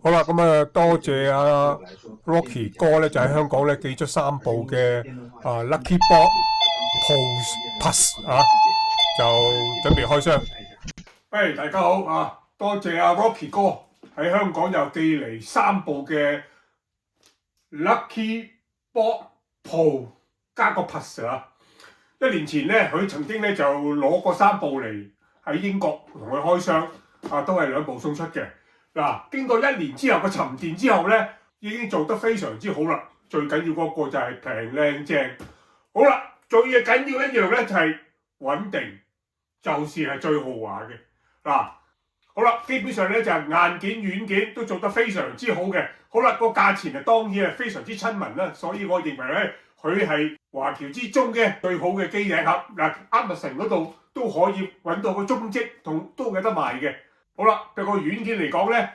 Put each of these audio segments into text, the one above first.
好啦，咁啊，多謝阿 Rocky 哥咧，就喺香港咧寄咗3部嘅Lucky Box Plus 就準備開箱。喂，大家好啊！多謝阿 Rocky 哥喺香港又寄嚟3部嘅 Lucky Box Pro 加個 Plus 啊！1年前咧，佢曾經咧就攞過3部嚟喺英國同佢開箱都係2部送出嘅。嗱，經過1年之後嘅沉澱之後咧，已經做得非常之好啦。最緊要嗰個就係平靚正。好啦，最緊要一樣咧就係穩定，就是係最豪華嘅。嗱，好啦，基本上咧就係硬件軟件都做得非常之好嘅。好啦，個價錢啊當然係非常之親民啦，所以我認為咧佢係華僑之中嘅最好嘅機頂盒。嗱，Amazon 嗰度都可以揾到個蹤跡，都有得賣嘅。好啦，對個軟件嚟講咧，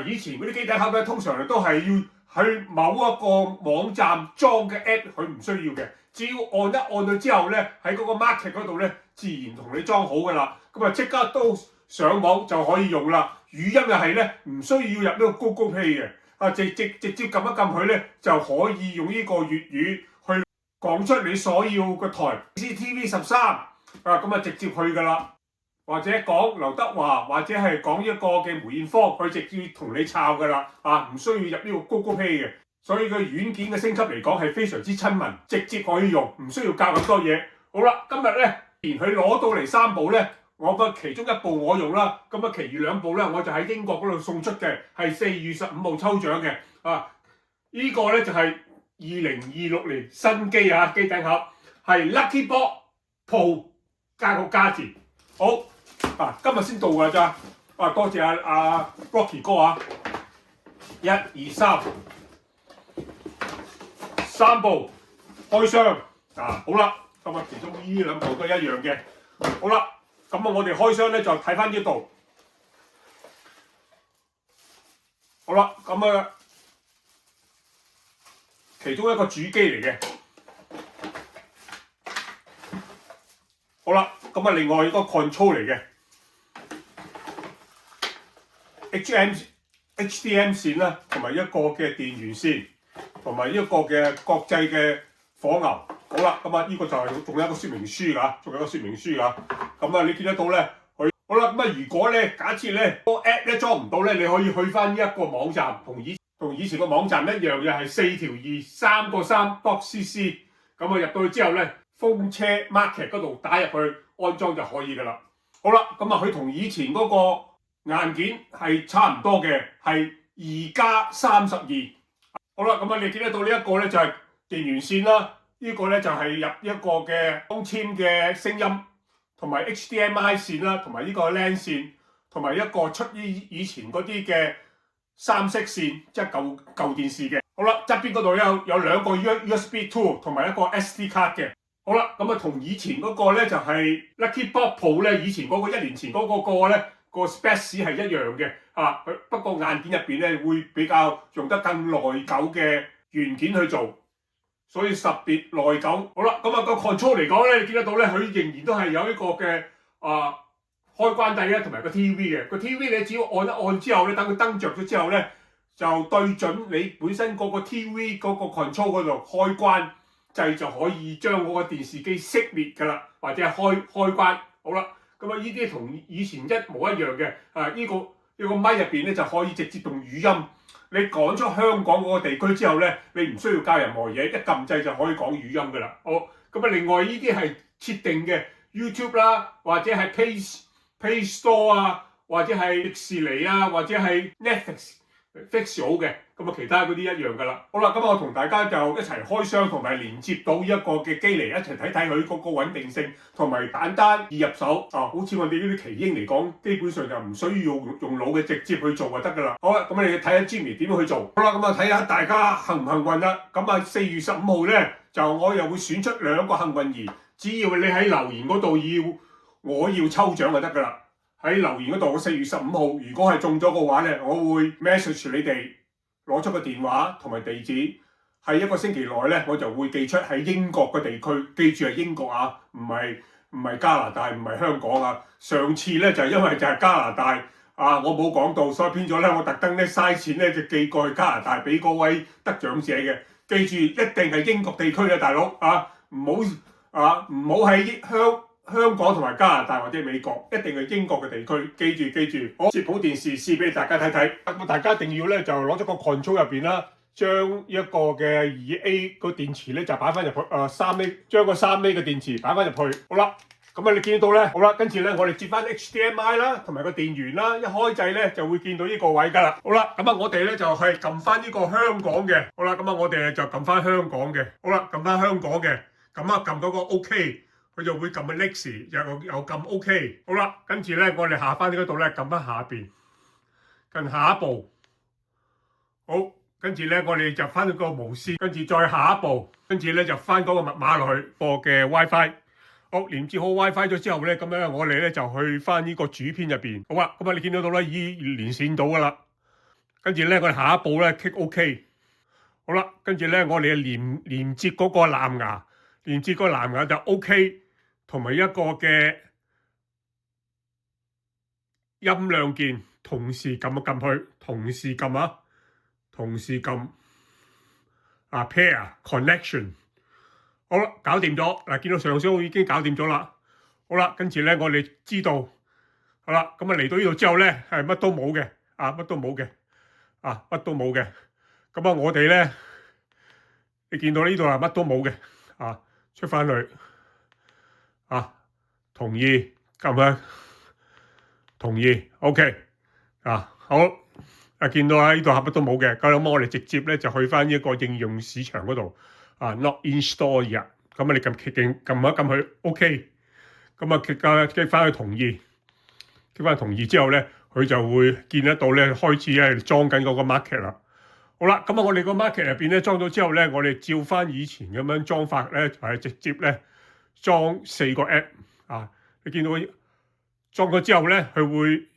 以前嗰啲機頂盒咧，通常都係要去某一個網站裝嘅 app， 佢唔需要嘅，只要按一按咗之後咧，喺嗰個 market 嗰度咧，自然同你裝好噶啦。咁啊，即刻都上網就可以用啦。語音又係咧，唔需要入呢個 Google Play 嘅，直接撳一撳佢咧，就可以用呢個粵語去講出你所要嘅台 CCTV13咁啊，直接去噶啦。或者講劉德華，或者係講一個嘅梅艷芳，佢直接同你抄噶啦，唔需要入呢個 Google Play 嘅，所以個軟件嘅升級嚟講係非常之親民，直接可以用，唔需要教咁多嘢。好啦，今日咧，既然佢攞到嚟3部咧，我嘅其中1部我用啦，咁啊，其餘2部咧，我就喺英國嗰度送出嘅，係4月15號抽獎嘅，呢個咧就係2026年新機機頂盒，係 Lucky Box Pro 加個加字，好。今日先到㗎咋？多謝阿 Rocky 哥1、2、3部開箱好啦，咁啊，其中呢2部都一樣嘅。好啦，咁啊，我哋開箱咧就睇翻呢度。好啦，咁啊，其中一個主機嚟嘅。好啦，咁啊，另外一個 control 嚟嘅。HDM 線啦，同埋一個嘅電源線，同埋一個嘅國際嘅火牛。好啦，咁啊，呢個就係仲有一個說明書㗎，咁啊，你見得到咧，佢好啦。咁啊，如果咧假設咧個 app 咧裝唔到咧，你可以去翻呢一個網站，同以前個網站一樣嘅，係4條2 3個3.cc。咁啊，入到去之後咧，風車 market 嗰度打入去安裝就可以㗎啦。好啦，咁啊，佢同以前嗰個硬件係差唔多嘅，係2+32。好啦，咁啊，你見得到呢一個咧就係電源線啦，呢個咧就係入一個嘅光纖嘅聲音，同埋 HDMI 線啦，同埋呢個 LAN 線，同埋一個出於以前嗰啲嘅3色線，即係舊電視嘅。好啦，側邊嗰度有2個 USB 2同埋一個 SD 卡嘅。好啦，咁啊，同以前嗰個咧就係 Lucky Box Pro 咧，以前嗰個1年前嗰個咧。個 specs 係一樣嘅，不過硬件入邊咧會比較用得更耐久嘅元件去做，所以特別耐久。好啦，咁啊個 control 嚟講咧，你見得到咧，佢仍然都係有一個嘅開關掣咧，同埋個 TV 嘅。個 TV 你只要按一按之後咧，等佢燈着咗之後咧，就對準你本身嗰個 TV 嗰個 control 嗰度開關掣就可以將嗰個電視機熄滅㗎啦，或者係開關。好啦。咁啊！呢啲同以前一模一樣嘅，呢個咪入邊咧就可以直接用語音。你講出香港嗰個地區之後咧，你唔需要教任何嘢，一撳掣就可以講語音㗎啦。好，咁啊，另外呢啲係設定嘅 YouTube 啦，或者係 Play Store 或者係迪士尼或者係 Netflix fix 好嘅。咁啊，其他嗰啲一樣㗎啦。好啦，咁我同大家就一齊開箱，同埋連接到一個嘅機嚟一齊睇睇佢嗰個穩定性，同埋簡單易入手。好似我哋呢啲奇英嚟講，基本上就唔需要用腦嘅，直接去做就得㗎啦。好啦，咁我哋睇下 Jimmy 點樣去做。好啦，咁啊睇下大家幸唔幸運啦。咁啊4月15號咧，就我又會選出2個幸運兒，只要你喺留言嗰度我要抽獎就得㗎啦。喺留言嗰度4月15號，如果係中咗嘅話咧，我會 message 你哋。攞出個電話同埋地址，喺1個星期內咧，我就會寄出喺英國嘅地區。記住係英國唔係加拿大，唔係香港。上次咧就係因為就係加拿大我冇講到，所以變咗咧，我特登咧嘥錢咧就寄過去加拿大俾嗰位得獎者嘅。記住，一定係英國地區嘅大佬唔好喺香港同埋加拿大或者美國，一定係英國嘅地區。記住，我接好電視試俾大家睇睇。咁大家一定要咧就攞咗個 control 入邊啦，將一個嘅2A 個電池咧就擺翻入去3A，將個3A 嘅電池擺翻入去。好啦。咁你見到咧，好啦，跟住咧我哋接翻 HDMI 啦，同埋個電源啦，一開掣咧就會見到呢個位㗎啦。好啦，咁我哋咧就係撳翻呢個香港嘅。好啦，咁我哋就撳翻香港嘅。好啦，撳翻香港嘅，咁撳到個 OK，佢就會撳個 Next，又撳 OK。好啦，跟住咧我哋下翻呢嗰度咧撳翻下邊，跟下一步。好，跟住咧我哋就翻個無線，跟住再下一步，跟住咧就翻嗰個密碼落去播嘅 WiFi。好，連接好 WiFi 咗之後咧，咁樣我哋咧就去翻呢個主片入邊。好啦，咁你見到啦，已經連線到噶啦。跟住咧，我哋下一步咧 click OK。好啦，跟住咧我哋連接嗰個藍牙，連接個藍牙就 OK，同埋一個嘅音量鍵同時撳一撳去，同時撳pair connection。好啦，搞掂咗嗱，見到上水已經搞掂咗啦。好啦，跟住咧我哋知道，好啦，咁嚟到呢度之後咧係乜都冇嘅，乜都冇嘅，乜都冇嘅。咁我哋咧，你見到呢度係乜都冇嘅，出翻去，同意，撳下同意 ，OK，好，見到喺呢度係乜都冇嘅，咁我哋直接咧就去翻呢一個應用市場嗰度。not in store yet，咁你撳一撳佢 OK， 咁click翻去同意，click翻同意之後咧，佢就會見得到咧開始係裝緊嗰個 market 啦。好啦，咁我哋個 market 入邊咧裝咗之後咧，我哋照翻以前咁樣裝法咧，就係直接咧裝4個 app，你見到裝咗之後咧，佢會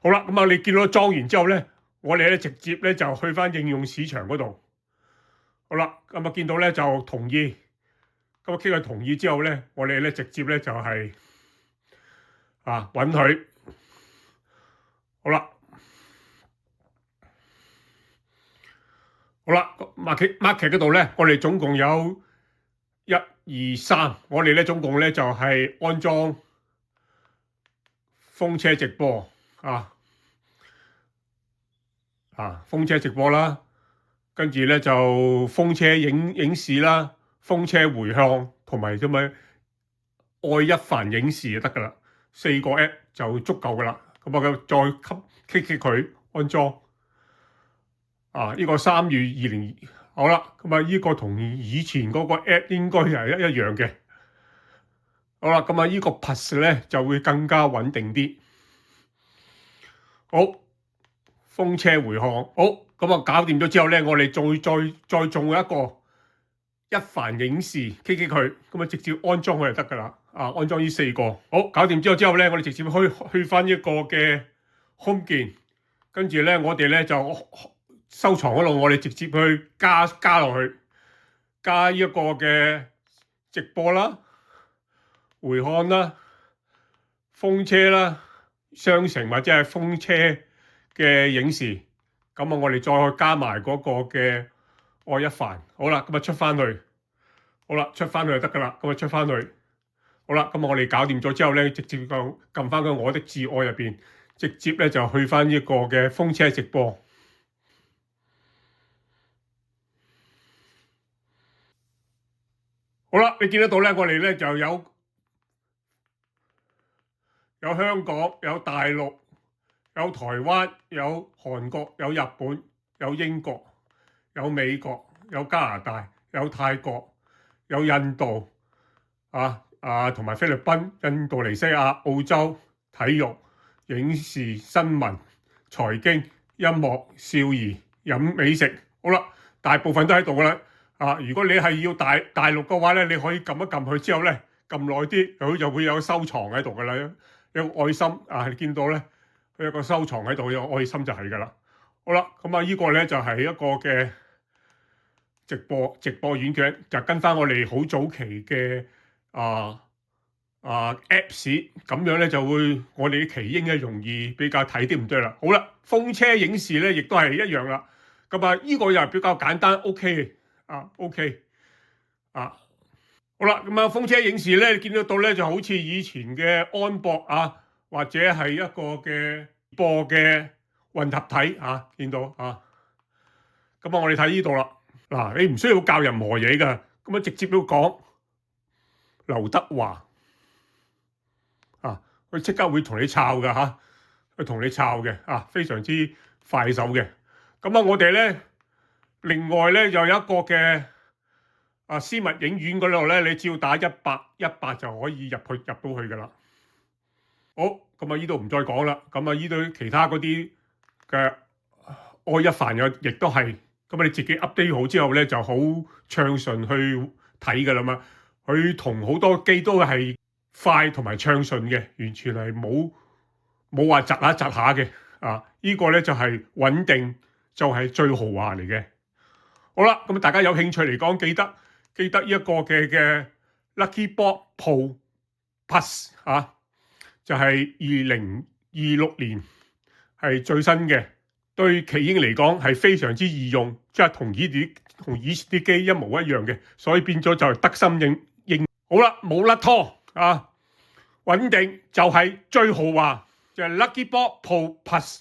好啦，咁你見到裝完之後咧，我哋咧直接咧就去翻應用市場嗰度。好啦，咁見到咧就同意，咁click佢同意之後咧，我哋咧直接咧就係允許。好啦，market 嗰度咧，我哋總共有1、2、3，我哋咧總共咧就係安裝風車直播風車直播啦。跟住咧就風車影視啦，風車回向同埋咁樣愛一帆影視就得噶啦，4個 app 就足夠噶啦。咁再click佢安裝。呢個3月20好啦，咁呢個同以前嗰個 app 應該係一樣嘅。好啦，咁呢個 Plus 咧就會更加穩定啲。好，風車回向好。咁搞掂咗之後咧，我哋再做一帆影視 click佢，咁直接安裝佢就得噶啦。安裝呢4個，好，搞掂之後咧，我哋直接去翻一個嘅 home 鍵，跟住咧我哋咧就收藏嗰度，我哋直接去加落去，加一個嘅直播啦、回看啦、風車啦、商城或者係風車嘅影視。咁我哋再去加埋嗰個嘅愛一帆，好啦，咁出翻去，好啦，出翻去就得噶啦，咁出翻去，好啦，咁我哋搞掂咗之後咧，直接撳翻個我的至愛入邊，直接咧就去翻呢個嘅風車直播。好啦，你見得到咧，我哋咧就有香港、有大陸、有台灣、有韓國、有日本、有英國、有美國、有加拿大、有泰國、有印度同埋菲律賓、印度尼西亞、澳洲、體育、影視、新聞、財經、音樂、少兒、美食，好啦，大部分都喺度噶啦。如果你係要大陸嘅話咧，你可以撳一撳佢之後咧，撳耐啲，佢就會有收藏喺度噶啦，有個愛心你見到咧，佢有個收藏喺度，有愛心就係噶啦。好啦，咁呢個咧就係一個嘅直播軟件，就跟翻我哋好早期嘅 Apps，咁樣咧就會我哋啲奇英咧容易比較睇啲唔對啦。好啦，風車影視咧亦都係一樣啦。咁呢個又係比較簡單 ，OK OK 好啦，咁風車影視咧見得到咧就好似以前嘅安博或者係一個嘅播嘅混合體見到咁我哋睇呢度啦。嗱，你唔需要教任何嘢㗎，咁直接都講劉德華佢即刻會同你抄㗎佢同你抄嘅非常之快手嘅。咁我哋咧另外咧又有一個嘅私密影院嗰度咧，你只要打100就可以入到去㗎啦。好，咁呢度唔再講啦。咁呢度其他嗰啲嘅愛一凡嘅亦都係。咁你自己 update 好之後咧，就好暢順去睇㗎啦嘛。佢同好多機都係快同埋暢順嘅，完全係冇話窒下嘅。呢個咧就係穩定，就係最豪華嚟嘅。好啦，咁大家有興趣嚟講，記得呢一個嘅 Lucky Box Pro Plus 就係2026年係最新嘅。對奇英嚟講係非常之易用，即係同以前啲機一模一樣嘅，所以變咗就係得心應。好啦，冇甩拖穩定就係最豪華，就係 Lucky Box Pro Plus。